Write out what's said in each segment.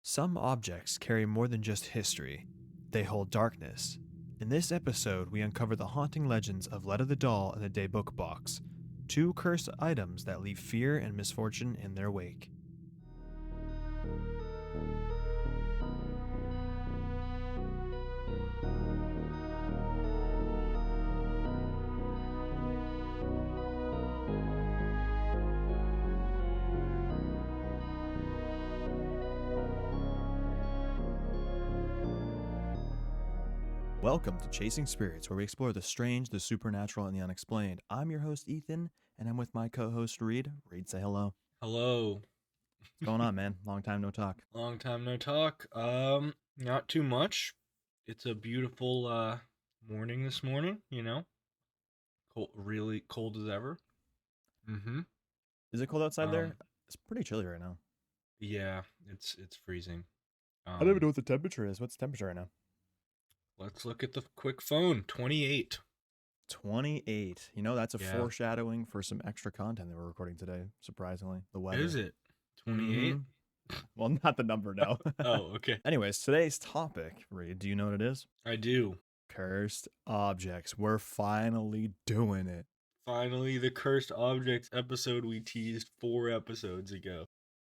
Some objects carry more than just history, they hold darkness. In this episode, we uncover the haunting legends of Letta the Doll and the Dybbuk Box, two cursed items that leave fear and misfortune in their wake. Welcome to Chasing Spirits, where we explore the strange, the supernatural, and the unexplained. I'm your host, Ethan, and I'm with my co-host, Reed. Reed, say hello. Hello. What's going on, man? Long time no talk. Long time no talk. Not too much. It's a beautiful morning this morning, Cold, really cold as ever. Mm-hmm. Is it cold outside there? Um, It's pretty chilly right now. yeah, it's freezing. I don't even know what the temperature is. What's the temperature right now? Let's look at the quick phone. 28. 28. You know, that's a Yeah. foreshadowing for some extra content that we're recording today, surprisingly. The weather. Is it 28? Well, not the number, no. Oh, okay. Anyways, today's topic, Reed, do you know what it is? I do. Cursed objects. We're finally doing it. Finally, the cursed objects episode we teased 4 episodes ago.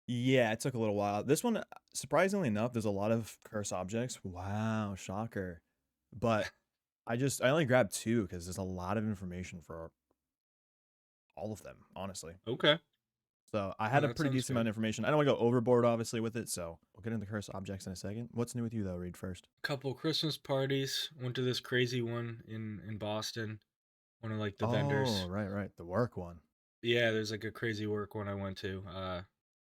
Yeah, it took a little while. This one, surprisingly enough, there's a lot of cursed objects. Wow, shocker. But I only grabbed 2 because there's a lot of information for all of them, honestly. Okay. So I had a That pretty sounds decent amount good. of information. I don't want to go overboard, obviously, with it. So we'll get into cursed objects in a second. What's new with you, though, Reed, first? Couple Christmas parties. Went to this crazy one in Boston. One of like the vendors. Oh, right. The work one. Yeah, there's like a crazy work one I went to.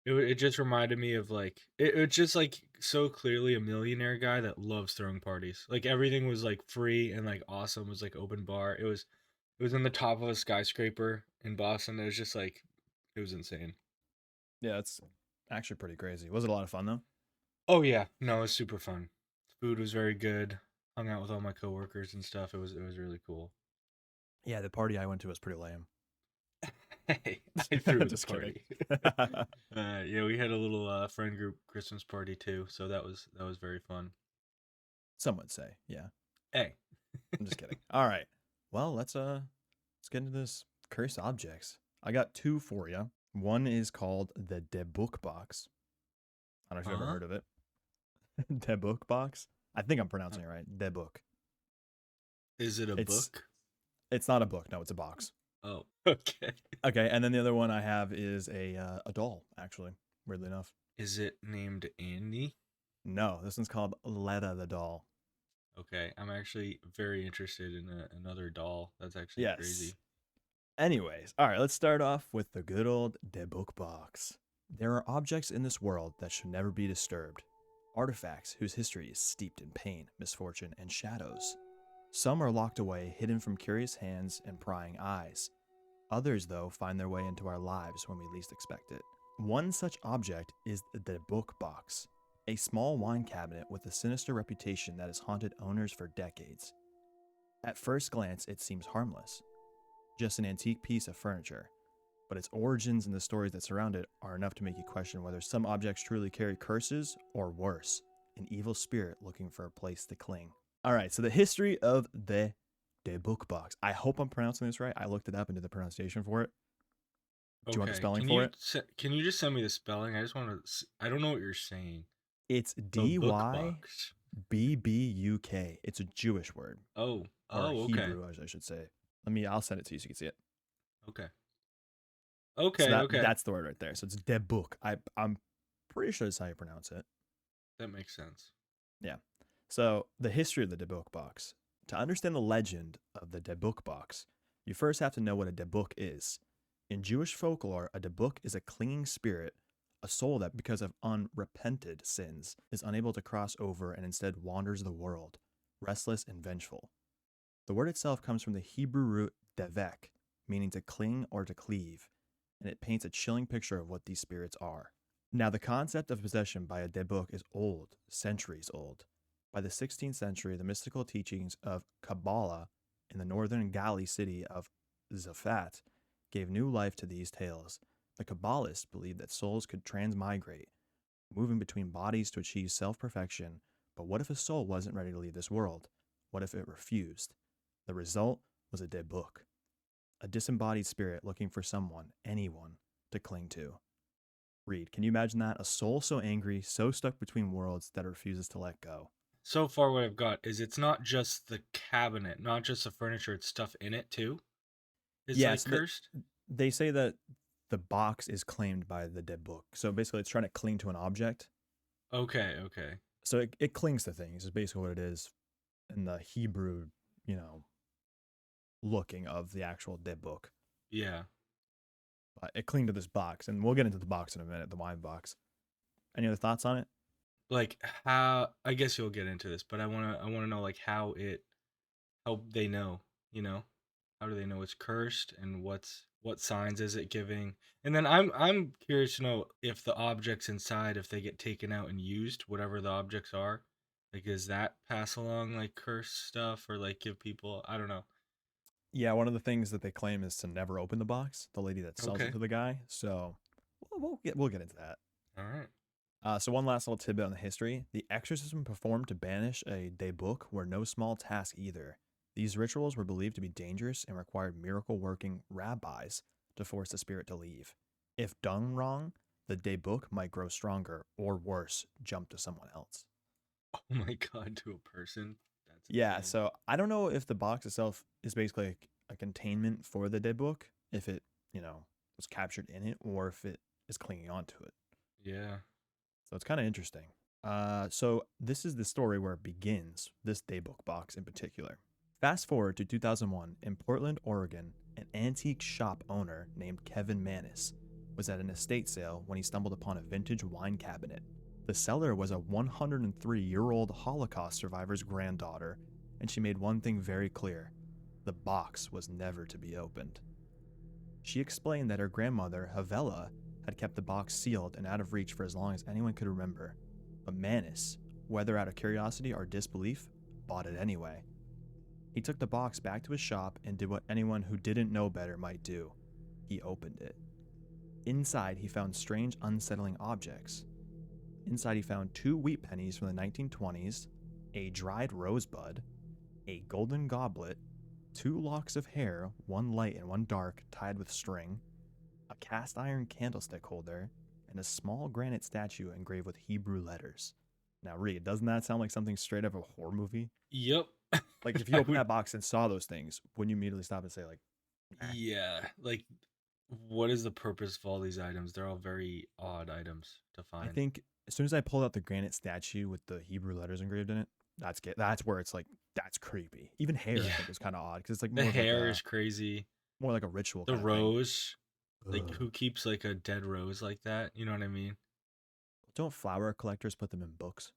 It just reminded me of like it's just like so clearly a millionaire guy that loves throwing parties. Like everything was like free and like awesome. It was like open bar. It was in the top of a skyscraper in Boston. It was just like it was insane. Yeah, it's actually pretty crazy. Was it a lot of fun, though? Oh yeah, no, it was super fun. Food was very good. Hung out with all my coworkers and stuff. It was really cool. Yeah, the party I went to was pretty lame. Hey, I threw the Just kidding. party. Yeah, we had a little friend group Christmas party too, so that was very fun. Some would say, yeah. Hey, I'm just kidding. All right. Well, let's get into this cursed objects. I got 2 for you. One is called the Dybbuk Box. I don't know if you've ever huh? heard of it. Dybbuk Box. I think I'm pronouncing it right. Dybbuk. Is it a It's book? it's not a book. No, it's a box. Oh, okay. Okay, and then the other one I have is a doll. Actually, weirdly enough. Is it named Andy? No, this one's called Letta the Doll. Okay, I'm actually very interested in another doll. That's actually Yes. crazy. Anyways, all right, let's start off with the good old Dybbuk Box. There are objects in this world that should never be disturbed. Artifacts whose history is steeped in pain, misfortune, and shadows. Some are locked away, hidden from curious hands and prying eyes. Others, though, find their way into our lives when we least expect it. One such object is the Dybbuk Box, a small wine cabinet with a sinister reputation that has haunted owners for decades. At first glance, it seems harmless, just an antique piece of furniture, but its origins and the stories that surround it are enough to make you question whether some objects truly carry curses or worse, an evil spirit looking for a place to cling. All right, so the history of the Dybbuk Box. I hope I'm pronouncing this right. I looked it up and did the pronunciation for it. Do you want the Okay, spelling for it? can you just send me the spelling? I just want to. I don't know what you're saying. It's The book box. Dybbuk. It's a Jewish word, Oh, or oh, okay, Hebrew, as I should say. I'll send it to you so you can see it. okay, So okay, okay. that's the word right there. So it's Dybbuk. I'm pretty sure that's how you pronounce it. That makes sense. Yeah. So the history of the Dybbuk Box. To understand the legend of the Dybbuk Box, you first have to know what a Dybbuk is. In Jewish folklore, a Dybbuk is a clinging spirit, a soul that, because of unrepented sins, is unable to cross over and instead wanders the world, restless and vengeful. The word itself comes from the Hebrew root devek, meaning to cling or to cleave, and it paints a chilling picture of what these spirits are. Now, the concept of possession by a Dybbuk is old, centuries old. By the 16th century, the mystical teachings of Kabbalah in the northern Galilee city of Zafat gave new life to these tales. The Kabbalists believed that souls could transmigrate, moving between bodies to achieve self-perfection. But what if a soul wasn't ready to leave this world? What if it refused? The result was a Dybbuk, a disembodied spirit looking for someone, anyone, to cling to. Reed, can you imagine that? A soul so angry, so stuck between worlds that it refuses to let go. So far, what I've got is it's not just the cabinet, not just the furniture, it's stuff in it too. It's Yeah, like so that cursed. they say that the box is claimed by the Dybbuk. So basically, it's trying to cling to an object. Okay, okay. So it clings to things, is basically what it is in the Hebrew, you know, looking of the actual Dybbuk. Yeah. But it clinged to this box, and we'll get into the box in a minute, the wine box. Any other thoughts on it? Like how I guess you'll get into this, but I wanna know like how they know, you know? How do they know it's cursed and what signs is it giving? And then I'm curious to know if the objects inside, if they get taken out and used, whatever the objects are, like does that pass along like curse stuff or like give people I don't know. Yeah, one of the things that they claim is to never open the box. The lady that sells it Okay. to the guy. So we'll get into that. All right. So one last little tidbit on the history: the exorcism performed to banish a Dybbuk were no small task either. These rituals were believed to be dangerous and required miracle-working rabbis to force the spirit to leave. If done wrong, the Dybbuk might grow stronger, or worse, jump to someone else. Oh my god, to a person. That's Yeah, insane. so I don't know if the box itself is basically a containment for the Dybbuk, if it, was captured in it, or if it is clinging onto it. Yeah. So it's kind of interesting. So this is the story where it begins, this Dybbuk box in particular. Fast forward to 2001 in Portland, Oregon, an antique shop owner named Kevin Manis was at an estate sale when he stumbled upon a vintage wine cabinet. The seller was a 103-year-old Holocaust survivor's granddaughter, and she made one thing very clear: the box was never to be opened. She explained that her grandmother, Havela, had kept the box sealed and out of reach for as long as anyone could remember. But Manis, whether out of curiosity or disbelief, bought it anyway. He took the box back to his shop and did what anyone who didn't know better might do. He opened it. Inside, he found strange, unsettling objects. Inside, he found 2 wheat pennies from the 1920s, a dried rosebud, a golden goblet, 2 locks of hair, one light and one dark, tied with string, a cast iron candlestick holder, and a small granite statue engraved with Hebrew letters. Now, Reed, doesn't that sound like something straight out of a horror movie? Yep. Like, if you I open would that box and saw those things, wouldn't you immediately stop and say, like, nah? yeah, like what is the purpose of all these items? They're all very odd items to I find. think as soon as I pulled out the granite statue with the Hebrew letters engraved in it, that's where it's like, that's creepy. Even hair, I Yeah. think, is kind of odd because it's like The hair is crazy. more like a ritual The kind of thing. rose, like Ugh. who keeps like a dead rose like that? You know what I mean? Don't flower collectors put them in books?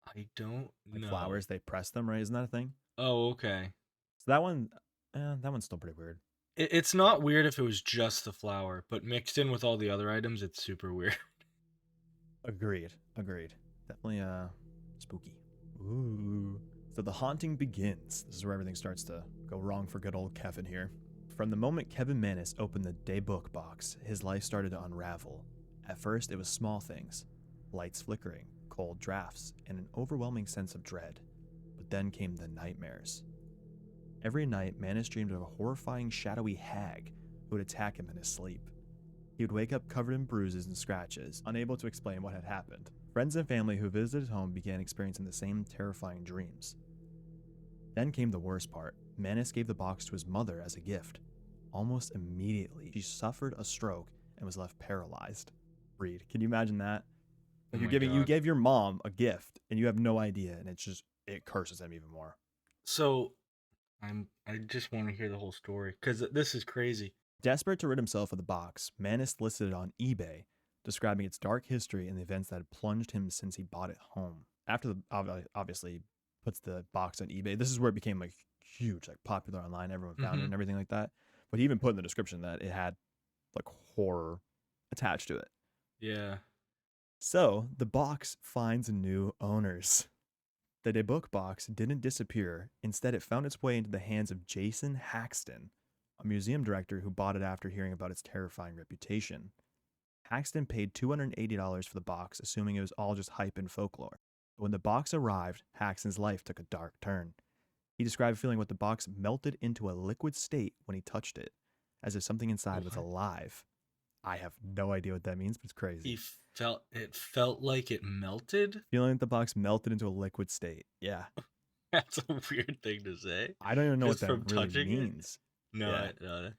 I don't Like know. flowers, they press them, right? Isn't that a thing? Oh, okay. So that one's still pretty weird. It's not weird if it was just the flower, but mixed in with all the other items, it's super weird. Agreed. Definitely spooky. Ooh. So the haunting begins. This is where everything starts to go wrong for good old Kevin here. From the moment Kevin Manis opened the Dybbuk box, his life started to unravel. At first, it was small things: lights flickering, cold drafts, and an overwhelming sense of dread. But then came the nightmares. Every night, Manis dreamed of a horrifying, shadowy hag who would attack him in his sleep. He would wake up covered in bruises and scratches, unable to explain what had happened. Friends and family who visited his home began experiencing the same terrifying dreams. Then came the worst part. Manis gave the box to his mother as a gift. Almost immediately, she suffered a stroke and was left paralyzed. Reed, can you imagine that? Oh Like my you god. gave your mom a gift and you have no idea, and it curses them even more. So I just want to hear the whole story because this is crazy. Desperate to rid himself of the box, Manis listed it on eBay, describing its dark history and the events that had plunged him since he bought it home. After the obviously puts the box on eBay, this is where it became like huge, like popular online. Everyone found it Mm-hmm. and everything like that. But he even put in the description that it had like horror attached to it. Yeah. So the box finds new owners. The Dybbuk box didn't disappear. Instead, it found its way into the hands of Jason Haxton, a museum director who bought it after hearing about its terrifying reputation. Haxton paid $280 for the box, assuming it was all just hype and folklore. But when the box arrived, Haxton's life took a dark turn. He described feeling what the box melted into a liquid state when he touched it, as if something inside was What? alive. I have no idea what that means, but it's crazy. It felt like it melted. Feeling that the box melted into a liquid state. Yeah. That's a weird thing to say. I don't even know what Just from that really touching it? means. No, Yeah.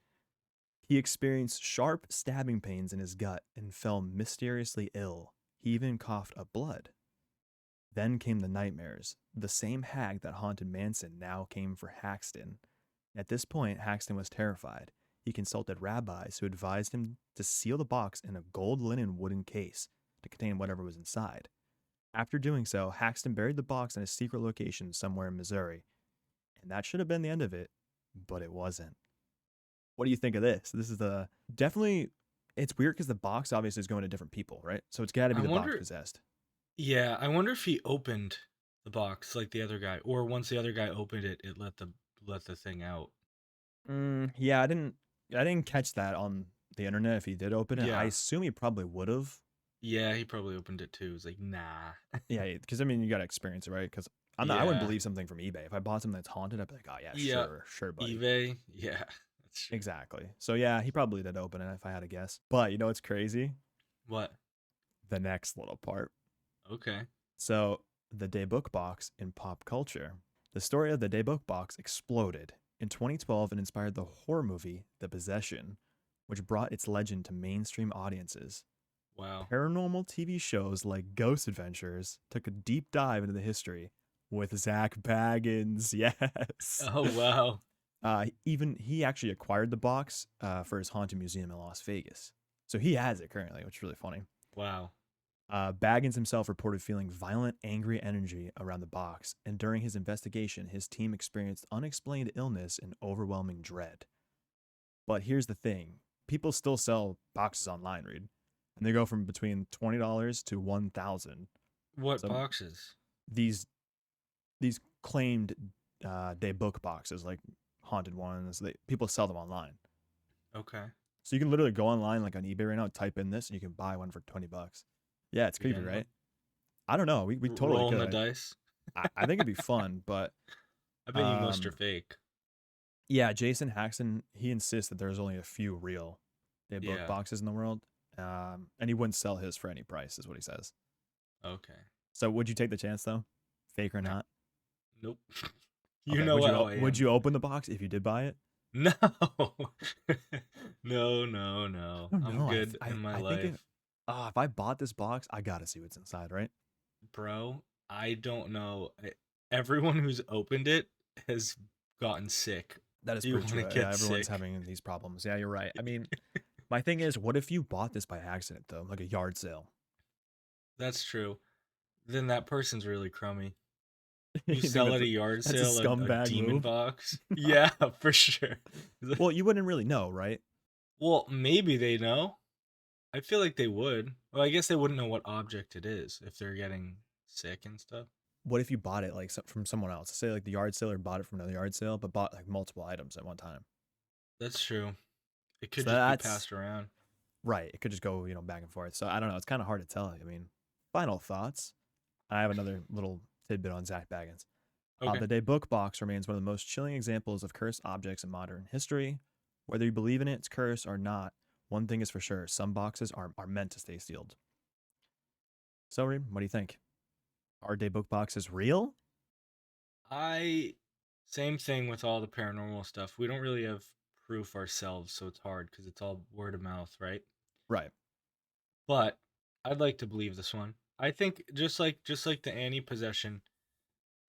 He experienced sharp stabbing pains in his gut and fell mysteriously ill. He even coughed up blood. Then came the nightmares. The same hag that haunted Manson now came for Haxton. At this point, Haxton was terrified. He consulted rabbis who advised him to seal the box in a gold linen wooden case to contain whatever was inside. After doing so, Haxton buried the box in a secret location somewhere in Missouri. And that should have been the end of it, but it wasn't. What do you think of this? This is definitely, it's weird because the box obviously is going to different people, right? So it's got to be I the box wonder. possessed. Yeah, I wonder if he opened the box like the other guy, or once the other guy opened it, it let the thing out. Yeah, I didn't catch that on the internet. If he did open it, I Yeah, assume he probably would have. yeah, he probably opened it too. He's like, nah. Yeah, because I mean, you got to experience it, right? Because I wouldn't Yeah, believe something from eBay. If I bought something that's haunted, I'd be like, oh yeah, yeah, sure, buddy. eBay. Yeah, that's true. Exactly. So yeah, he probably did open it if I had to guess. But you know what's crazy? What? The next little part. Okay. So the Dybbuk Box in pop culture. The story of the Dybbuk Box exploded. In 2012, it inspired the horror movie The Possession, which brought its legend to mainstream audiences. Wow. Paranormal TV shows like Ghost Adventures took a deep dive into the history with Zach Baggins. Yes. Oh wow. Even he actually acquired the box for his haunted museum in Las Vegas. So he has it currently, which is really funny. Wow. Baggins himself reported feeling violent, angry energy around the box, and during his investigation, his team experienced unexplained illness and overwhelming dread. But here's the thing: people still sell boxes online, Reed, and they go from between $20 to $1,000. What So boxes? these claimed Dybbuk boxes, like haunted ones, people sell them online. Okay. So you can literally go online, like on eBay right now, type in this, and you can buy one for $20. Yeah, it's creepy, Again, right? I don't know. We totally rolling the could. dice. I think it'd be fun, but I bet you most are um, fake. yeah, Jason Haxton, he insists that there's only a few real Dybbuk Yeah. boxes in the world, and he wouldn't sell his for any price, is what he says. Okay. So would you take the chance though, fake or not? Nope. You Okay, know how I would am. you open the box if you did buy it? No. No, no, no. I don't I'm know. good in my I think life. if I bought this box, I gotta see what's inside, right? Bro, I don't know. Everyone who's opened it has gotten sick. That is You pretty want true. to Yeah, get everyone's sick. having these problems. Yeah, you're right. I mean, my thing is, what if you bought this by accident though, like a yard sale? That's true. Then that person's really crummy. You You think sell at a yard that's a sale a scumbag demon move? box. Yeah, for sure. Well, you wouldn't really know, right? Well, maybe they know. I feel like they would. Well, I guess they wouldn't know what object it is if they're getting sick and stuff. What if you bought it like from someone else? Say like the yard seller bought it from another yard sale, but bought like multiple items at one time. That's true. It could So just be that's passed around. right. It could just go, back and forth. So I don't know. It's kind of hard to tell. I mean, final thoughts. I have another little tidbit on Zach Baggins. Okay. The Dybbuk box remains one of the most chilling examples of cursed objects in modern history. Whether you believe in its curse or not, one thing is for sure: some boxes are meant to stay sealed. So, Reem, what do you think? Are Dybbuk boxes real? I Same thing with all the paranormal stuff. We don't really have proof ourselves, so it's hard because it's all word of mouth, right? Right. But I'd like to believe this one. I think just like the Annie possession,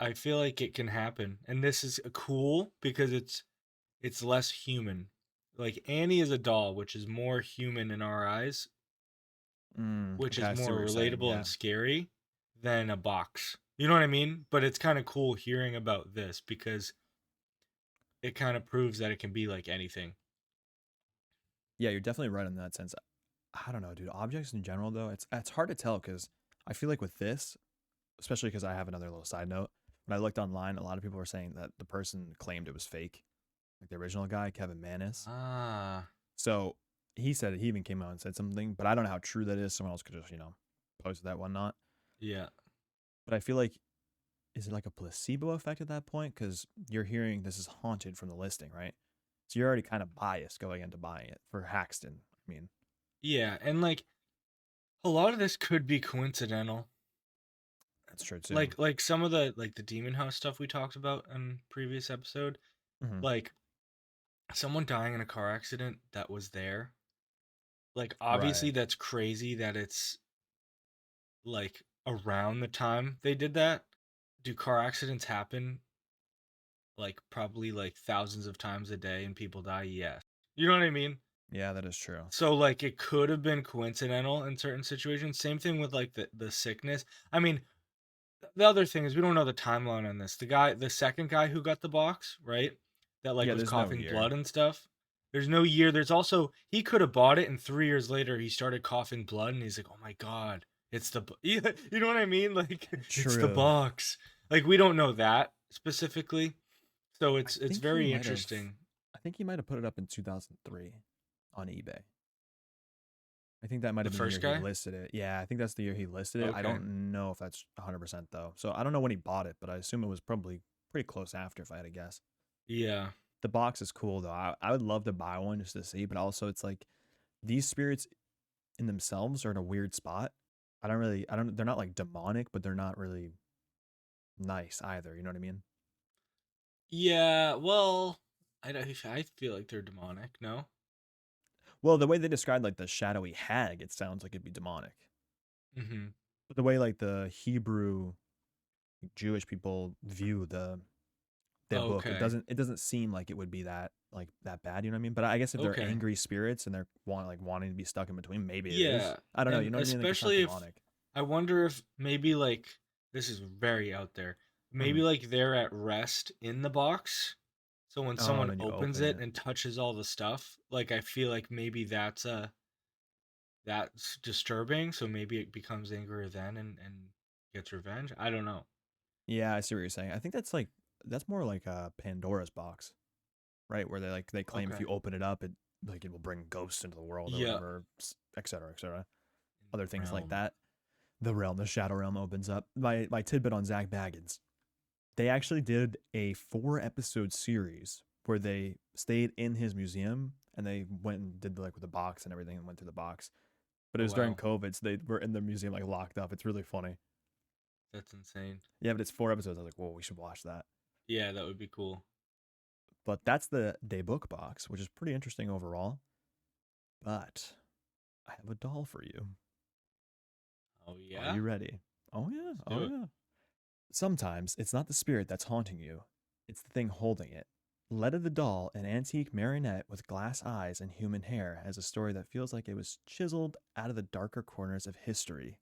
I feel like it can happen. And this is cool because it's less human. Like Annie is a doll, which is more human in our eyes, which Okay, is I see more what you're saying. relatable Yeah. and scary than a box. You know what I mean? But it's kind of cool hearing about this because it kind of proves that it can be like anything. Yeah, you're definitely right in that sense. I don't know, dude. Objects in general, though, it's hard to tell because I feel like with this, especially because I have another little side note. When I looked online, a lot of people were saying that the person claimed it was fake, like the original guy, Kevin Manis. Ah, So he said it. He even came out and said something, but I don't know how true that is. Someone else could just, post that one not. Yeah. But I feel like, is it like a placebo effect at that point? Because you're hearing this is haunted from the listing, right? So you're already kind of biased going into buying it for Haxton. I mean, Yeah, and like a lot of this could be coincidental. that's true too. Like some of the demon house stuff we talked about in previous episode, Hmm. like someone dying in a car accident that was there. Like Right. obviously that's crazy that it's like around the time they did that. Do car accidents happen like probably like thousands of times a day and people die? Yes. You know what I mean? Yeah, that is true. So like it could have been coincidental in certain situations. Same thing with like the sickness. I mean, the other thing is we don't know the timeline on this. The second guy who got the box, right? That like Yeah, was there's no coughing year. blood and stuff. There's no year. There's also he could have bought it and 3 years later he started coughing blood and he's like, oh my god, it's you know what I mean? Like it's the True. box. Like we don't know that specifically, so I it's think he very might have. interesting. I think he might have put it up in 2003 on eBay. I think that might The have been the first year he guy. listed it. Yeah, I think that's the year he listed it. I Okay. don't know if that's 100% though. So I don't know when he bought it, but I assume it was probably pretty close after if I had to guess. Yeah. The box is cool though. I would love to buy one just to see, but also it's like these spirits in themselves are in a weird spot. They're not like demonic, but they're not really nice either. You know what I mean? Yeah. Well, I feel like they're demonic. No. Well, the way they described like the shadowy hag, it sounds like it'd be demonic. Mm-hmm. But the way like the Hebrew Jewish people view their book, Okay. it doesn't seem like it would be that bad, you know what I mean? But I guess if they're Okay. angry spirits and they're wanting to be stuck in between, maybe it is. Yeah, I don't know, you and know what I mean? Like it's not especially if demonic. I wonder if maybe like this is very out there. Hmm. Maybe like they're at rest in the box. So when Oh, and someone then you opens open it it. and touches all the stuff, like I feel like maybe that's disturbing, so maybe it becomes angrier then and gets revenge. I don't know. Yeah, I see what you're saying. I think that's more like a Pandora's box, right? Where they claim if Okay. you open it up, it will bring ghosts into the world or Yeah. whatever, etc., etc. In Other the things like realm. that. The shadow realm opens up. My tidbit on Zach Baggins. They actually did a 4 episode series where they stayed in his museum and they went and did like with the box and everything and went through the box. But it Oh was during wow. COVID, so they were in the museum like locked up. It's really funny. That's insane. Yeah, but it's 4 episodes. I was like, whoa, we should watch that. Yeah, that would be cool. But that's the Dybbuk Box, which is pretty interesting overall. But I have a doll for you. Oh Are yeah? you ready? Oh yeah, Let's oh do it. yeah. Sometimes it's not the spirit that's haunting you, it's the thing holding it. Letta the Doll, an antique marionette with glass eyes and human hair, has a story that feels like it was chiseled out of the darker corners of history.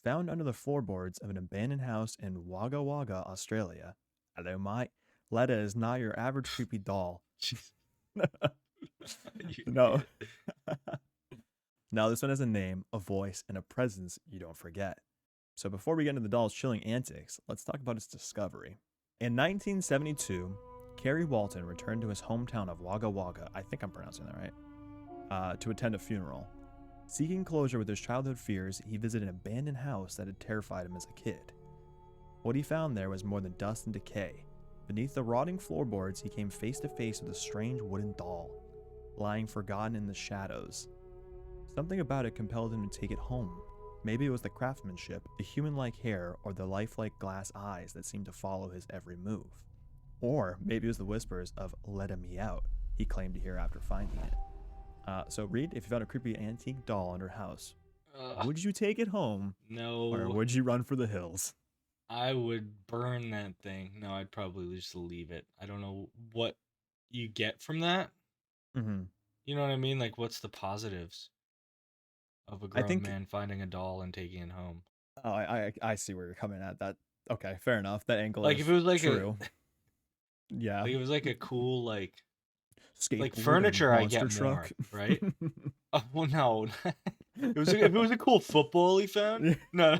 Found under the floorboards of an abandoned house in Wagga Wagga, Australia. Hello, mate. Letta is not your average creepy doll. Jeez. You No. idiot. Now, this one has a name, a voice, and a presence you don't forget. So before we get into the doll's chilling antics, let's talk about its discovery. In 1972, Kerry Walton returned to his hometown of Wagga Wagga, I think I'm pronouncing that right, to attend a funeral. Seeking closure with his childhood fears, he visited an abandoned house that had terrified him as a kid. What he found there was more than dust and decay. Beneath the rotting floorboards, he came face to face with a strange wooden doll, lying forgotten in the shadows. Something about it compelled him to take it home. Maybe it was the craftsmanship, the human-like hair, or the lifelike glass eyes that seemed to follow his every move. Or maybe it was the whispers of "let me out" he claimed to hear after finding it. So Reed, if you found a creepy antique doll in your house, Ugh, would you take it home or no. would you run for the hills? I would burn that thing. No, I'd probably just leave it. I don't know what you get from that. Mm-hmm. You know what I mean? Like, what's the positives of a I grown think man finding a doll and taking it home? I see where you're coming at. That okay, fair enough. That angle Like, if is it was like a, true. Yeah, like it was like a cool like skateboard and furniture, I monster get truck. more, right? Oh well, no. It was like, if it was a cool football he found. No,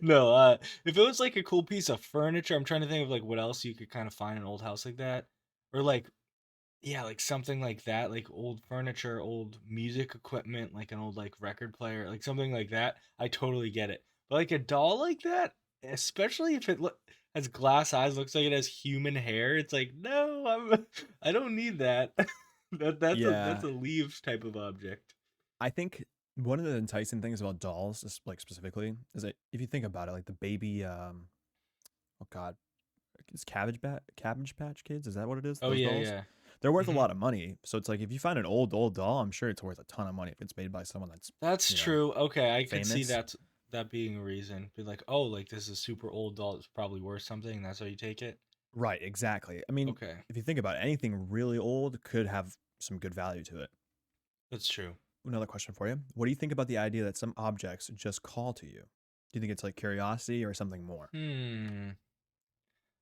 no. If it was like a cool piece of furniture, I'm trying to think of like what else you could kind of find in an old house like that, or like Yeah, like something like that, like old furniture, old music equipment, like an old like record player, like something like that. I totally get it. But like a doll like that, especially if has glass eyes, looks like it has human hair, it's like, no, I don't need that. That's Yeah, a leave type of object. I think one of the enticing things about dolls, like specifically, is that if you think about it, like the baby, oh god, it's Cabbage Patch Kids. Is that what it is? Oh Those yeah, dolls, yeah. they're worth a Hmm. lot of money. So it's like if you find an old doll, I'm sure it's worth a ton of money if it's made by someone that's That's you know true. Okay, I could see famous. that being a reason. Be like, oh, like this is a super old doll. It's probably worth something. And that's how you take it. Right, exactly. I mean, Okay, if you think about it, anything really old could have some good value to it. that's true. Another question for you. What do you think about the idea that some objects just call to you? Do you think it's like curiosity or something more? Hmm.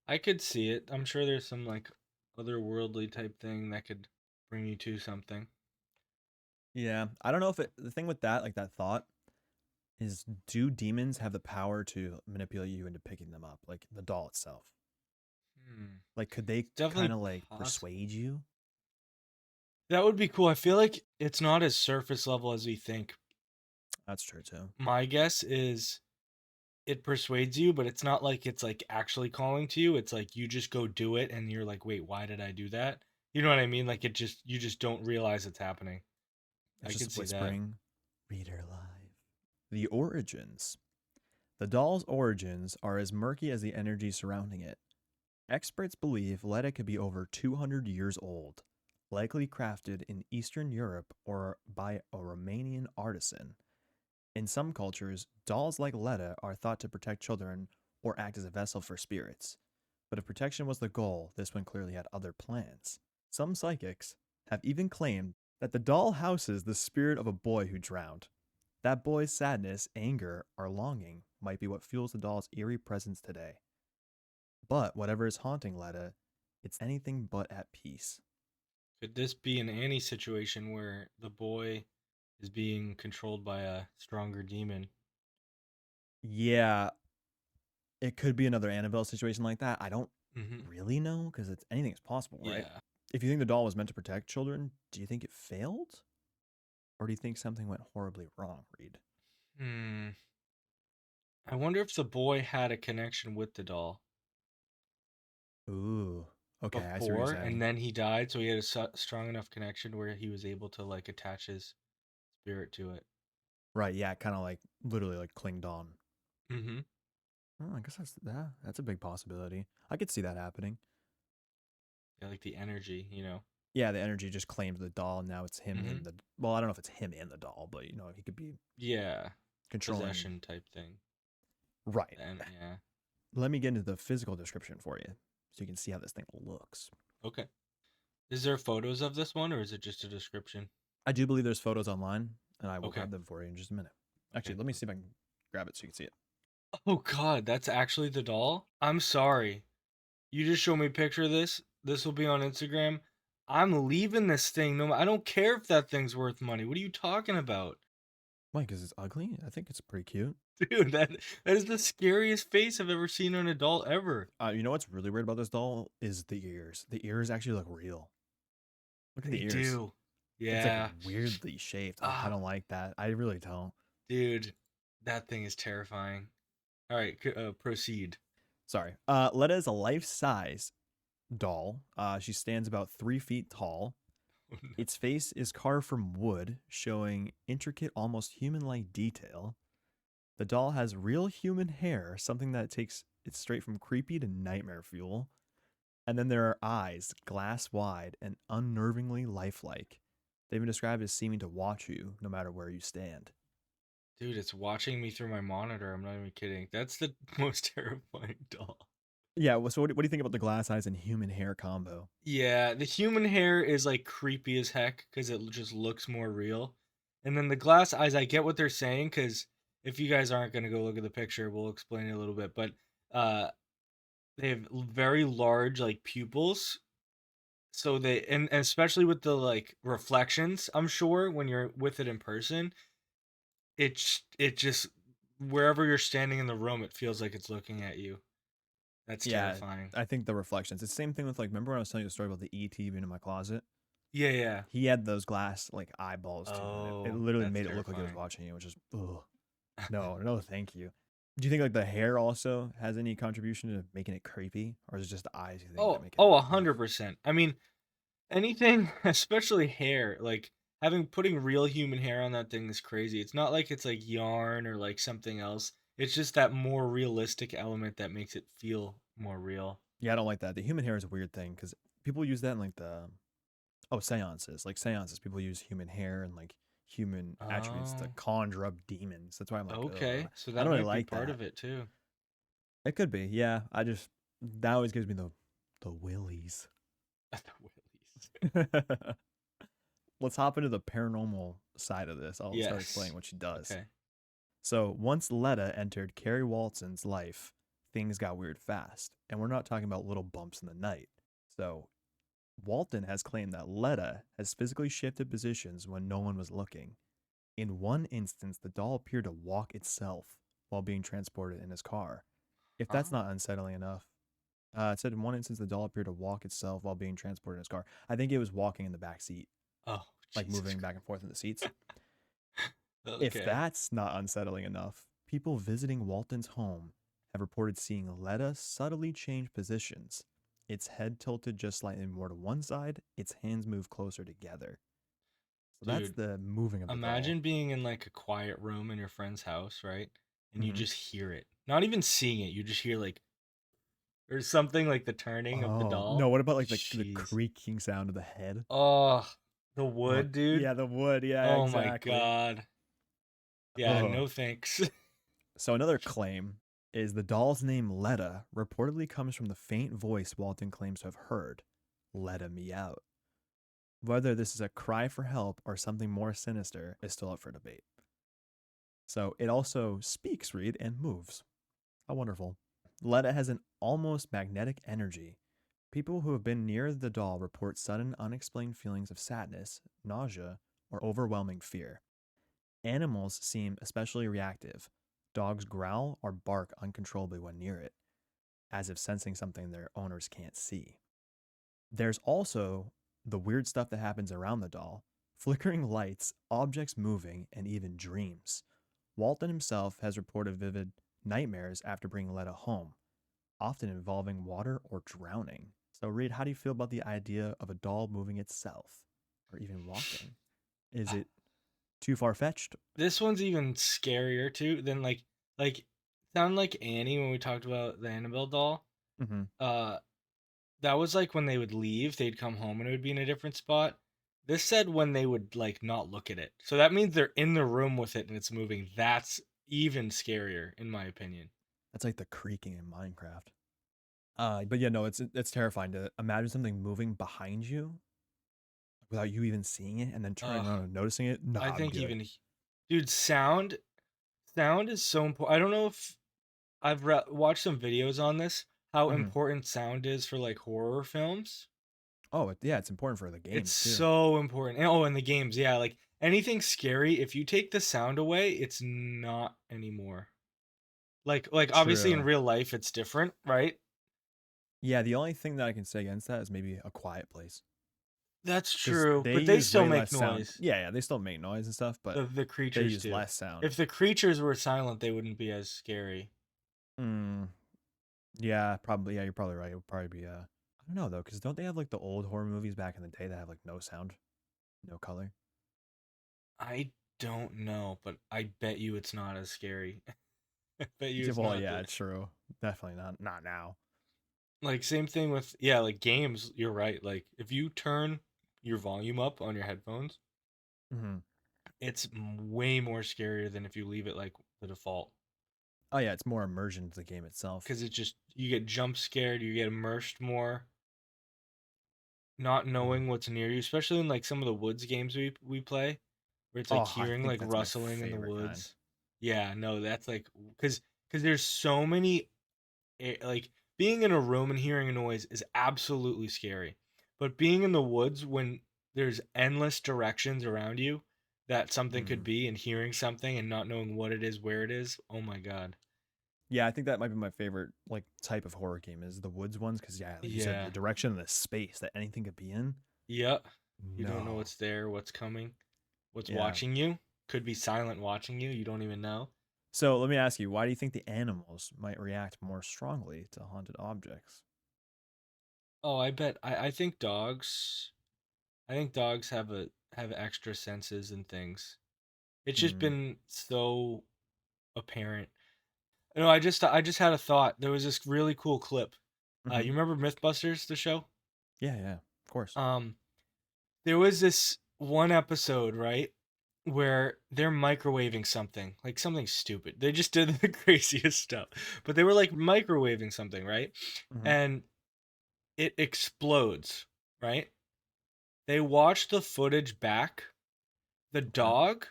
I could see it. I'm sure there's some like otherworldly type thing that could bring you to something. Yeah, I don't know if the thing with that, like that thought, is do demons have the power to manipulate you into picking them up, like the doll itself? Hmm. Like, could they It's kind definitely of like possible. persuade you? That would be cool. I feel like it's not as surface level as we think. That's true too. My guess is it persuades you, but it's not like it's like actually calling to you. It's like you just go do it and you're like, "Wait, why did I do that?" You know what I mean? Like it just you just don't realize it's happening. It's I just could see that. whispering, reader live. The origins. The doll's origins are as murky as the energy surrounding it. Experts believe Letta could be over 200 years old, likely crafted in Eastern Europe or by a Romanian artisan. In some cultures, dolls like Letta are thought to protect children or act as a vessel for spirits. But if protection was the goal, this one clearly had other plans. Some psychics have even claimed that the doll houses the spirit of a boy who drowned. That boy's sadness, anger, or longing might be what fuels the doll's eerie presence today. But whatever is haunting Letta, it's anything but at peace. Could this be an Annie situation where the boy is being controlled by a stronger demon? Yeah, it could be another Annabelle situation like that. I don't Hmm. really know because it's anything is possible, right? Yeah. If you think the doll was meant to protect children, do you think it failed? Or do you think something went horribly wrong, Reed? Hmm. I wonder if the boy had a connection with the doll Ooh. Okay, I see what you're before and saying. then he died, so he had a strong enough connection where he was able to like attach his spirit to it. Right, yeah, kind of like literally like clinged on. Hmm. Oh, I guess that's a big possibility. I could see that happening. Yeah, like the energy, you know. Yeah, the energy just claimed the doll, and now it's him Hmm. in the. Well, I don't know if it's him in the doll, but he could be Yeah, controlling. possession type thing. Right. And yeah, Let me get into the physical description for you, so you can see how this thing looks. okay. Is there photos of this one, or is it just a description? I do believe there's photos online, and I will Okay, grab them for you in just a minute. Actually, okay. let me see if I can grab it so you can see it. Oh God, that's actually the doll. I'm sorry. You just show me a picture of this. This will be on Instagram. I'm leaving this thing. No, I don't care if that thing's worth money. What are you talking about? Why? Because it's ugly? I think it's pretty cute. Dude, that is the scariest face I've ever seen on a doll ever. You know what's really weird about this doll is the ears. The ears actually look real. Look at They the ears. do. It's like Yeah. weirdly shaped. I Ah, don't like that. I really don't. dude, that thing is terrifying. All right, proceed. Sorry. Letta is a life-size doll. She stands about 3 feet tall. Its face is carved from wood, showing intricate, almost human-like detail. The doll has real human hair, something that takes it straight from creepy to nightmare fuel. And then there are eyes, glass wide and unnervingly lifelike. They've been described as seeming to watch you no matter where you stand. Dude, it's watching me through my monitor. I'm not even kidding. That's the most terrifying doll. Yeah, well, so what do you think about the glass eyes and human hair combo? Yeah, the human hair is like creepy as heck because it just looks more real. And then the glass eyes, I get what they're saying because if you guys aren't gonna go look at the picture, we'll explain it a little bit. But uh, they have very large like pupils, so they and especially with the like reflections, I'm sure when you're with it in person, it just wherever you're standing in the room, it feels like it's looking at you. That's Yeah, terrifying. I think the reflections. It's the same thing with like. Remember when I was telling you the story about the ET being in my closet? Yeah, yeah. He had those glass like eyeballs too, and it Oh, literally that's made it look like he was terrifying. watching you, which is ugh. No, no, thank you. Do you think like the hair also has any contribution to making it creepy, or is it just the eyes you think that Oh, make it? oh, Ugh. 100%. I mean, anything, especially hair, like having putting real human hair on that thing is crazy. It's not like it's like yarn or like something else. It's just that more realistic element that makes it feel more real. Yeah, I don't like that. The human hair is a weird thing because people use that in like the seances. Like seances, people use human hair and like human attributes to Oh, conjure up demons. That's why I'm like, ugh. okay. So I that don't really might be like part that. of it too. It could be, yeah. I just that always gives me the willies. The willies. Let's hop into the paranormal side of this. I'll start Yes. explaining what she does. Okay. So once Letta entered Carrie Walton's life, things got weird fast. And we're not talking about little bumps in the night. So Walton has claimed that Letta has physically shifted positions when no one was looking. In one instance, the doll appeared to walk itself while being transported in his car. If that's Huh? not unsettling enough, it said in one instance the doll appeared to walk itself while being transported in his car. I think it was walking in the back seat, Oh, like Jesus moving back and forth in the seats. Christ. If Okay. that's not unsettling enough, people visiting Walton's home have reported seeing Letta subtly change positions. Its head tilted just slightly more to one side, its hands move closer together. So that's Dude, the moving of the doll. imagine being in like a quiet room in your friend's house, right? And you Hmm. just hear it. Not even seeing it, you just hear like or something like the turning of the Oh, doll. no, what about like the Jeez. creaking sound of the head? Oh, the What? wood, dude. Yeah, the wood. Yeah, Oh my exactly. god. Yeah, Oh. no thanks. So another claim is the doll's name Letta reportedly comes from the faint voice Walton claims to have heard. Letta me out. Whether this is a cry for help or something more sinister is still up for debate. So it also speaks, Reed, and moves. How wonderful. Letta has an almost magnetic energy. People who have been near the doll report sudden, unexplained feelings of sadness, nausea, or overwhelming fear. Animals seem especially reactive. Dogs growl or bark uncontrollably when near it, as if sensing something their owners can't see. There's also the weird stuff that happens around the doll: flickering lights, objects moving, and even dreams. Walton himself has reported vivid nightmares after bringing Letta home, often involving water or drowning. So, Reed, how do you feel about the idea of a doll moving itself or even walking? Is it too far fetched? This one's even scarier too than like sound like Annie when we talked about the Annabelle doll. Mm-hmm. Uh that was like when they would leave, they'd come home and it would be in a different spot. This said when they would like not look at it. So that means they're in the room with it and it's moving. That's even scarier in my opinion. That's like the creaking in Minecraft. But yeah, no, it's terrifying to imagine something moving behind you without you even seeing it and then turning Uh around and noticing it. I Nah, I'm think good. even dude, sound is so important. I don't know if watched some videos on this how Hmm. important sound is for like horror films. Oh, yeah, it's important for the It's games too. so important. And, oh, and the games, yeah, like anything scary, if you take the sound away, it's not anymore. Like obviously in True. real life it's different, right? Yeah, the only thing that I can say against that is maybe A Quiet Place, That's because true, they but they use still way make less sound. noise. Yeah, yeah, they still make noise and stuff, but The they creatures use do. less sound. If the creatures were silent, they wouldn't be as scary. Mm, yeah, probably. Yeah, you're probably right. It would probably be. I don't know though, because don't they have like the old horror movies back in the day that have like no sound, no color? I don't know, but I bet you it's not as scary. I bet you Yeah, it's well, not yeah, the true. Definitely not. Not now. like same thing with yeah, like games, you're right. Like if you turn your volume up on your headphones, Hmm. it's way more scarier than if you leave it like the default. Oh yeah, it's more immersion to the game itself. Because it just you get jump scared, you get immersed more, not Mm. knowing what's near you, especially in like some of the woods games we play, where it's like Oh, I hearing think like that's my rustling in the favorite kind. woods. Yeah, no, that's like because there's so many like being in a room and hearing a noise is absolutely scary, but being in the woods when there's endless directions around you that something could Mm. be and hearing something and not knowing what it is, where it is, oh my god. Yeah, I think that might be my favorite like type of horror game is the woods ones because yeah, like you said, the Yeah. direction and the space that anything could be in. Yep. You don't know No. what's there, what's coming, what's Yeah. watching you. Could be silent watching you. You don't even know. So let me ask you, why do you think the animals might react more strongly to haunted objects? Oh, I bet I think dogs I think dogs have extra senses and things. It's just Hmm. been so apparent. No, I just had a thought. There was this really cool clip. Mm-hmm. You remember MythBusters, the show? Yeah, yeah, of course. Um, there was this one episode, right, where they're microwaving something, like something stupid. They just did the craziest stuff, but they were like microwaving something, right? Mm-hmm. And it explodes, right? They watch the footage back. The Okay. dog,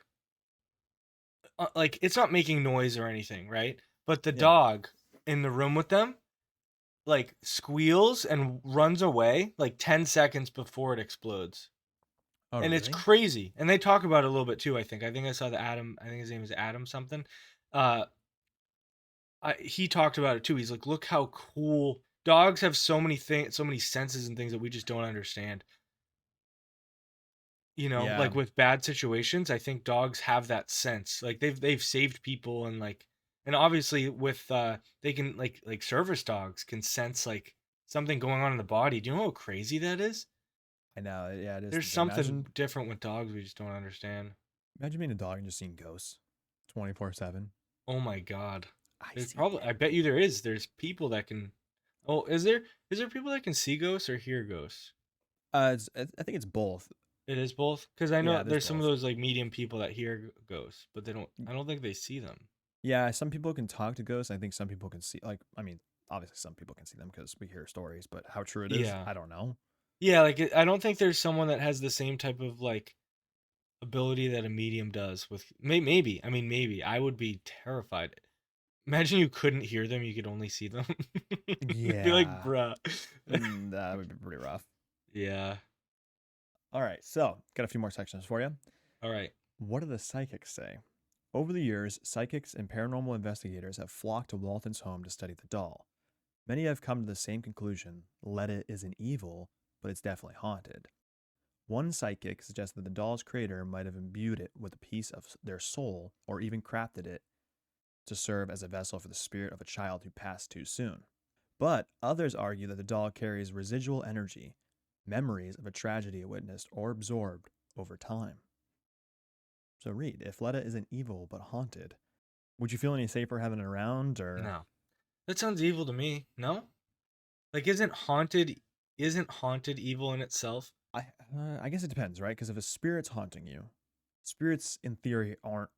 like, it's not making noise or anything, right? But the Yeah. dog in the room with them, like, squeals and runs away like 10 seconds before it explodes. Oh, And it's really? crazy. And they talk about it a little bit too, I think. I think I saw the Adam, I think his name is Adam something. Uh he talked about it too. He's like, "Look how cool dogs have so many things, so many senses and things that we just don't understand." Yeah, Like with bad situations, I think dogs have that sense. Like they've saved people and like and obviously with they can like service dogs can sense like something going on in the body. Do you know how crazy that is? I know. Yeah, it is. There's something different with dogs we just don't understand. Imagine being a dog and just seeing ghosts, 24/7. Oh my god. I There's see probably I bet you there is. There's people that can Oh, is there people that can see ghosts or hear ghosts? I think it's both. It is both because I know Yeah, there's there's some of both. those like medium people that hear ghosts, but they don't. I don't think they see them. Yeah, some people can talk to ghosts. I think some people can see. Like, I mean, obviously some people can see them because we hear stories. But how true it is, Yeah. I don't know. Yeah, like I don't think there's someone that has the same type of like ability that a medium does with maybe. I mean maybe. I would be terrified. Imagine you couldn't hear them, you could only see them. I'd be like, Yeah, "Bruh." that would be pretty rough. Yeah. All right, so got a few more sections for you. All right. What do the psychics say? Over the years, psychics and paranormal investigators have flocked to Walton's home to study the doll. Many have come to the same conclusion: Letta isn't evil, but it's definitely haunted. One psychic suggests that the doll's creator might have imbued it with a piece of their soul or even crafted it to serve as a vessel for the spirit of a child who passed too soon. But others argue that the doll carries residual energy, memories of a tragedy it witnessed or absorbed over time. So, Reed, if Letta isn't evil but haunted, would you feel any safer having it around, or? No. That sounds evil to me. No? Like isn't haunted evil in itself? I guess it depends, right? Because if a spirit's haunting you, spirits in theory aren't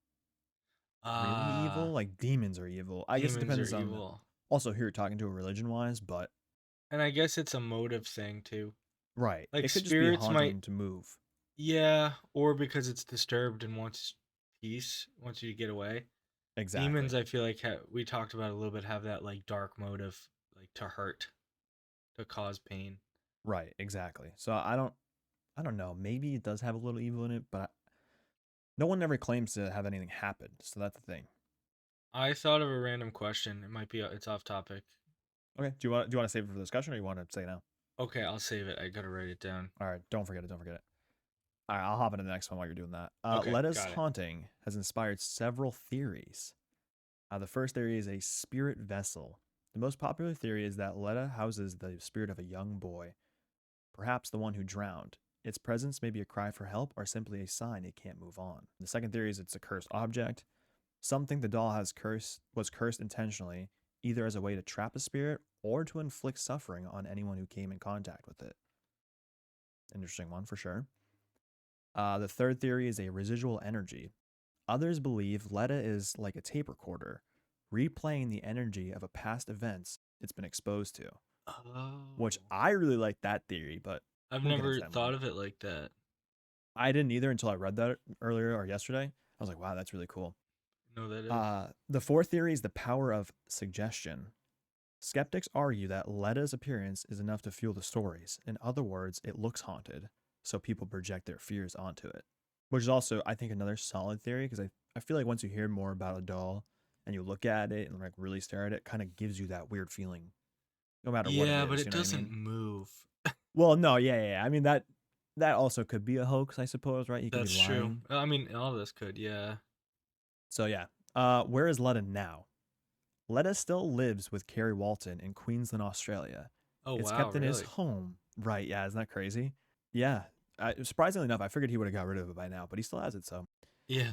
really evil. Ah, Like demons are evil. I guess it demons are depends on evil. also who you're talking to religion wise, but And I guess it's a motive thing too. right. Like It could just be spirits might, haunting to move. yeah, or because it's disturbed and wants peace, wants you to get away. Exactly. Demons, I feel like we talked about a little bit, have that like dark motive, like to hurt, to cause pain. Right, exactly. So I don't know. Maybe it does have a little evil in it, but no one ever claims to have anything happen. So that's the thing. I thought of a random question. It might be it's off topic. Okay. Do you want to save it for discussion, or you want to say it now? Okay, I'll save it. I gotta write it down. All right. Don't forget it. Don't forget it. All right. I'll hop into the next one while you're doing that. Okay, Letta's got it. haunting has inspired several theories. The first theory is a spirit vessel. The most popular theory is that Letta houses the spirit of a young boy, perhaps the one who drowned. Its presence may be a cry for help or simply a sign it can't move on. The second theory is it's a cursed object. Some think the doll was cursed intentionally, either as a way to trap a spirit or to inflict suffering on anyone who came in contact with it. Interesting one for sure. The third theory is a residual energy. Others believe Letta is like a tape recorder, replaying the energy of a past events it's been exposed to. Which Oh, I really like that theory, but I've we'll get into never that thought more. of it like that. I didn't either until I read that earlier or yesterday. I was like, wow, that's really cool. No, that is. The fourth theory is the power of suggestion. Skeptics argue that Letta's appearance is enough to fuel the stories. In other words, it looks haunted, so people project their fears onto it. Which is also, I think, another solid theory because I feel like once you hear more about a doll and you look at it and like really stare at it, kind of gives you that weird feeling, no matter what it Yeah, but is. it You know what I doesn't mean? move. Well, no, yeah. I mean that also could be a hoax, I suppose, right? He could be That's true. lying. I mean, all this could, yeah. So yeah. Where is Letta now? Letta still lives with Carrie Walton in Queensland, Australia. Oh It's wow, kept in his really? home. Right, yeah, isn't that crazy? Yeah. Surprisingly enough, I figured he would have got rid of it by now, but he still has it, so. Yeah.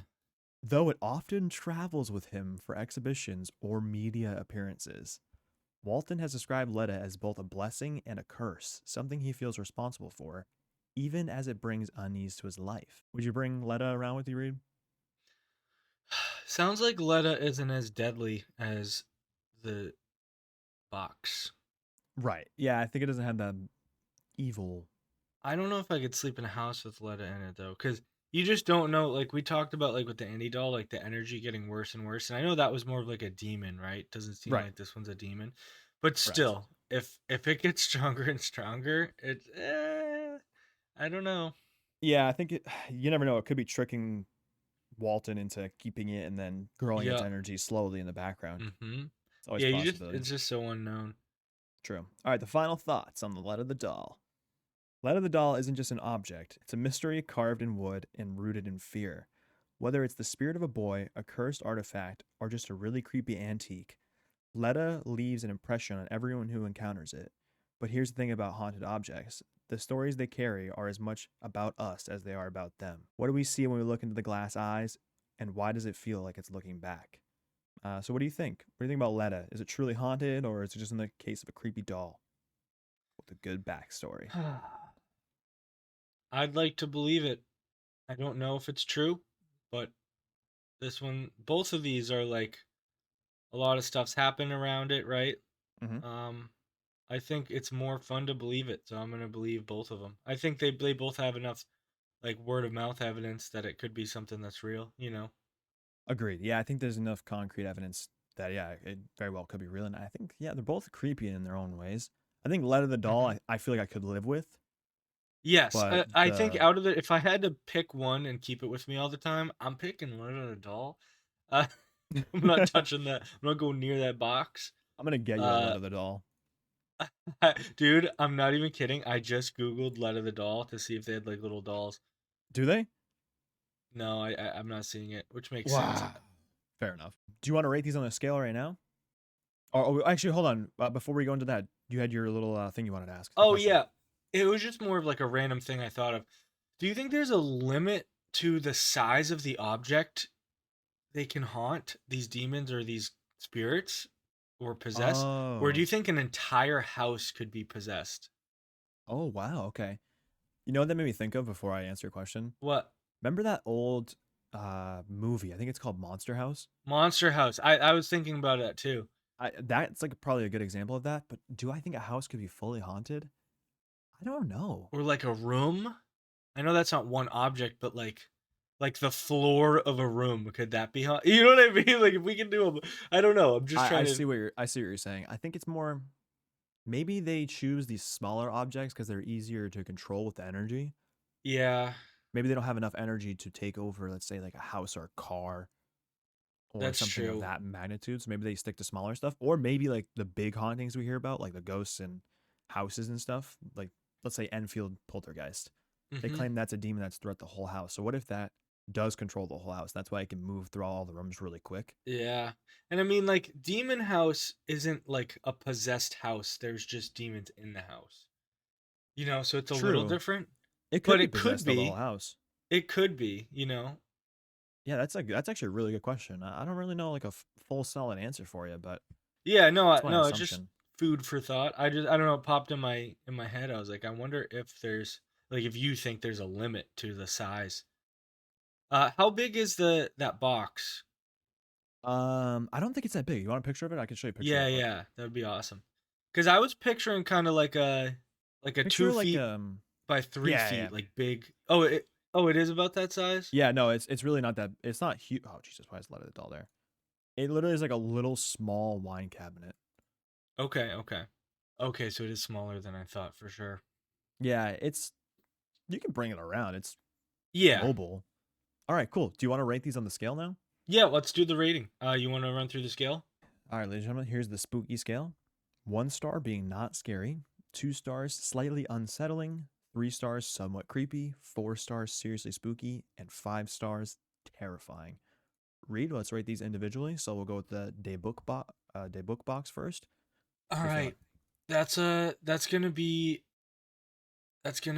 Though it often travels with him for exhibitions or media appearances. Walton has described Letta as both a blessing and a curse, something he feels responsible for, even as it brings unease to his life. Would you bring Letta around with you, Reed? Sounds like Letta isn't as deadly as the box. Right. Yeah, I think it doesn't have that evil. I don't know if I could sleep in a house with Letta in it though, because you just don't know. Like we talked about, like with the Andy doll, like the energy getting worse and worse. And I know that was more of like a demon, right? Doesn't seem Right. like this one's a demon, but Correct. still, if it gets stronger and stronger, I don't know. Yeah, I think you never know. It could be tricking Walton into keeping it and then growing its Yeah. energy slowly in the background. Mm-hmm. It's always Yeah, a you just possibility. it's just so unknown. True. All right, the final thoughts on the Letta the Doll. Letta the Doll isn't just an object, it's a mystery carved in wood and rooted in fear. Whether it's the spirit of a boy, a cursed artifact, or just a really creepy antique, Letta leaves an impression on everyone who encounters it. But here's the thing about haunted objects: the stories they carry are as much about us as they are about them. What do we see when we look into the glass eyes, and why does it feel like it's looking back? So, what do you think? What do you think about Letta? Is it truly haunted, or is it just in the case of a creepy doll with a good backstory? I'd like to believe it. I don't know if it's true, but this one, both of these are like a lot of stuff's happened around it, right? Mm-hmm. Um, I think it's more fun to believe it, so I'm gonna believe both of them. I think they both have enough like word of mouth evidence that it could be something that's real, you know? Agreed. Yeah, I think there's enough concrete evidence that yeah, it very well could be real. And I think yeah, they're both creepy in their own ways. I think Letta the Doll, Hmm. I feel like I could live with, Yes, but I think the out of the if I had to pick one and keep it with me all the time, I'm picking Letta the Doll. Uh, I'm not touching that. I'm not going near that box. I'm gonna get you a Uh, Letta the Doll. dude, I'm not even kidding. I just googled Letta the Doll to see if they had like little dolls. Do they? No, I'm not seeing it, which makes sense. Wow. Fair enough. Do you want to rate these on a scale right now? Or actually, hold on. Before we go into that, you had your little thing you wanted to ask, a Oh question. yeah, it was just more of like a random thing I thought of. Do you think there's a limit to the size of the object they can haunt, these demons or these spirits or possess? Or do Oh. you think an entire house could be possessed? Oh wow. Okay. You know what that made me think of before I answer your question? What? Remember that old movie? I think it's called Monster House. Monster house. I was thinking about that too. That's like probably a good example of that. But do I think a house could be fully haunted? I don't know. Or like a room? I know that's not one object, but like the floor of a room, could that be you know what I mean? Like if we can do I don't know. I'm just I trying to. see what you're saying. I think it's more maybe they choose these smaller objects because they're easier to control with the energy. Yeah, Maybe they don't have enough energy to take over, let's say, like a house or a car or that's something of true. that magnitude. So maybe they stick to smaller stuff, or maybe like the big hauntings we hear about, like the ghosts and houses and stuff. Like let's say Enfield Poltergeist. They Mhm. claim that's a demon that's throughout the whole house. So what if that does control the whole house? That's why it can move through all the rooms really quick. Yeah. And I mean like Demon House isn't like a possessed house. There's just demons in the house. You know, so it's a little True. different, It could but be it could possessed of the whole be. house. It could be, you know. Yeah, that's actually a really good question. I don't really know like a full solid answer for you, but Yeah, no, that's my no, it's just assumption. food for thought. I don't know, it popped in my head. I was like, I wonder if there's like if you think there's a limit to the size. How big is the that box? I don't think it's that big. You want a picture of it? I can show you a picture real Yeah, quick. yeah, that'd be awesome. Cause I was picturing kind of like a Picture two like feet by three yeah, yeah. feet, like big. Oh, it is about that size. Yeah, no, it's really not that. It's not huge. Oh Jesus, why is Letta the Doll there? It literally is like a little small wine cabinet. Okay, okay, okay. So it is smaller than I thought for sure. Yeah, it's you can bring it around. It's Yeah, mobile. All right, cool. Do you want to rate these on the scale now? Yeah, let's do the rating. You want to run through the scale? All right, ladies and gentlemen, here's the spooky scale. 1 star being not scary, 2 stars slightly unsettling, 3 stars somewhat creepy, 4 stars seriously spooky, and 5 stars terrifying. Reed, let's rate these individually. So we'll go with the Dybbuk Box first. All How you feeling? right. That's gonna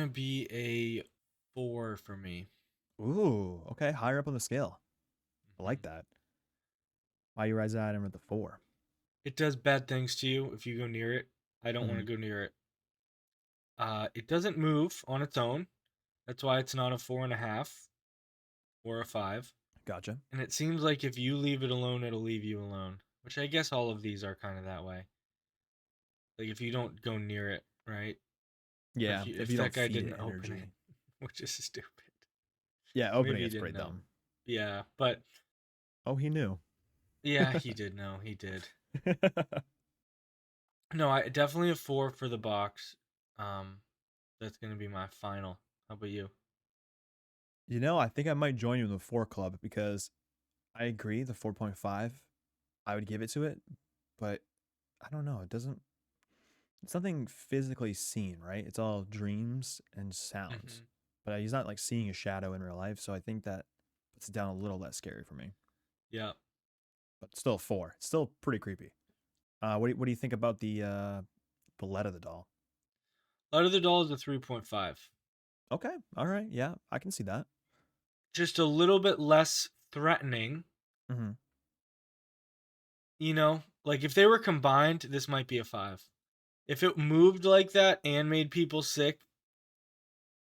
be a 4 for me. Ooh, okay, higher up on the scale. I Mhm. like that. Why you rise that in with the 4? It does bad things to you if you go near it. I don't want Mm-hmm. to go near it. It doesn't move on its own. That's why it's not a 4.5 or a 5. Gotcha. And it seems like if you leave it alone, it'll leave you alone. Which I guess all of these are kind of that way. Like if you don't go near it, right? Or Yeah, if if you don't that guy feed didn't it open it, energy. which is stupid. Yeah, Maybe opening he it's didn't pretty know. dumb. Yeah, but Oh, he knew. yeah, he did know. He did. No, I definitely a 4 for the box. Um, that's gonna be my final. How about you? I think I might join you in the 4 club because I agree the 4.5 I would give it to it, but I don't know. It doesn't. It's nothing physically seen, right? It's all dreams and sounds. Hmm. But he's not like seeing a shadow in real life, so I think that puts it down a little less scary for me. Yeah, But still 4. It's still pretty creepy. What do you think about the Letta the Doll? Letta the Doll is a 3.5. Okay, all right, yeah, I can see that. Just a little bit less threatening. Mm-hmm. You know, like if they were combined, this might be a 5. If it moved like that and made people sick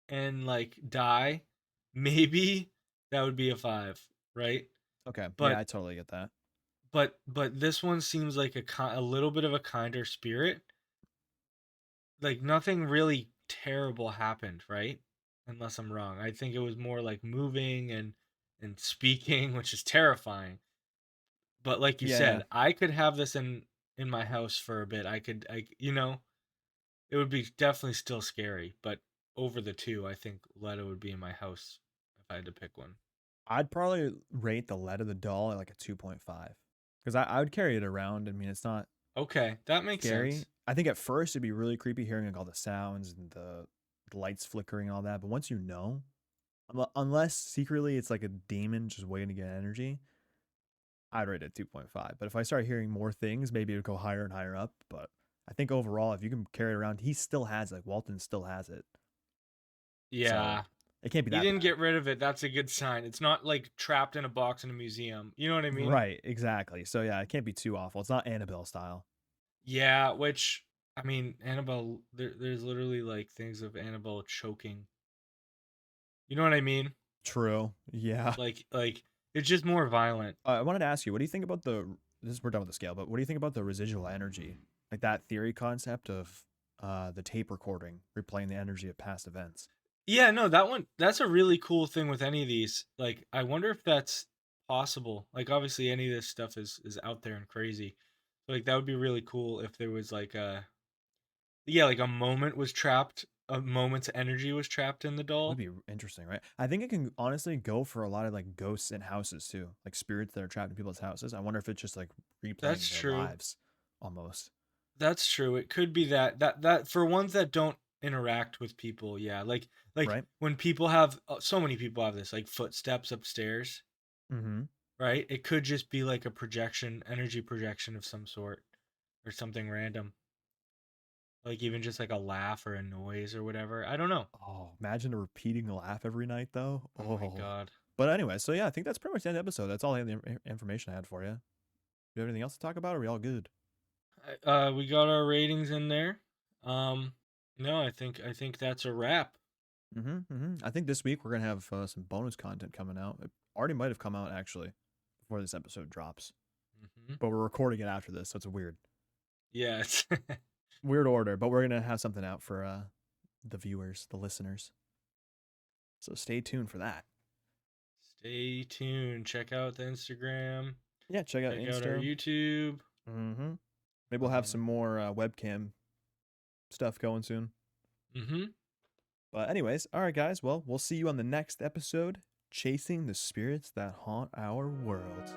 and like die, maybe that would be a 5, right? Okay, yeah, But I totally get that. but this one seems like a little bit of a kinder spirit. Like nothing really terrible happened, right? Unless I'm wrong. I think it was more like moving and speaking, which is terrifying. But like you Yeah, said, I could have this in my house for a bit. It would be definitely still scary, but over the two, I think Leto would be in my house if I had to pick one. I'd probably rate the Letta the Doll at like a 2.5 because I would carry it around. I mean, it's not Okay, that makes scary. sense. I think at first it'd be really creepy hearing like all the sounds and the lights flickering and all that. But once you know, unless secretly it's like a demon just waiting to get energy, I'd rate it 2.5. But if I start hearing more things, maybe it would go higher and higher up. But I think overall, if you can carry it around, he still has like Walton still has it, so Yeah. it can't be He that didn't bad. get rid of it. That's a good sign. It's not like trapped in a box in a museum. You know what I mean? Right, exactly. So yeah, it can't be too awful. It's not Annabelle style. Yeah, which I mean, Annabelle. There's literally like things of Annabelle choking. You know what I mean? True. Yeah. Like it's just more violent. I wanted to ask you, what do you think about we're done with the scale, but what do you think about the residual energy? Like that theory concept of the tape recording replaying the energy of past events. Yeah, no, that one. That's a really cool thing with any of these. Like, I wonder if that's possible. Like, obviously, any of this stuff is out there and crazy. Like, that would be really cool if there was like like a moment was trapped. A moment's energy was trapped in the It would doll. be interesting, right? I think it can honestly go for a lot of like ghosts in houses too, like spirits that are trapped in people's houses. I wonder if it's just like replaying That's their true. lives almost, That's true. It could be that for ones that don't interact with people, yeah. Like right? when people have so many people have this like footsteps upstairs, Mm-hmm. right? It could just be like a projection, energy projection of some sort or something random. Like even just like a laugh or a noise or whatever. I don't know. Oh, imagine a repeating laugh every night though. Oh my Oh. god. But anyway, so yeah, I think that's pretty much the end of the episode. That's all the information I had for you. Do you have anything else to talk about? Or are we all good? We got our ratings in there. Um no, I think that's a wrap. Mm-hmm, mm-hmm. I think this week we're gonna have some bonus content coming out. It already might have come out actually before this episode drops, Hmm. but we're recording it after this, so it's a Yeah, it's weird order. But we're gonna have something out for the viewers, the listeners. So stay tuned for that. stay tuned. Check out the Instagram. Yeah, check out Check out our Insta. YouTube. Mm-hmm. Maybe we'll have Uh, some more webcam stuff going soon. mhm. But anyways, all right, guys. Well, we'll see you on the next episode. chasing the spirits that haunt our world.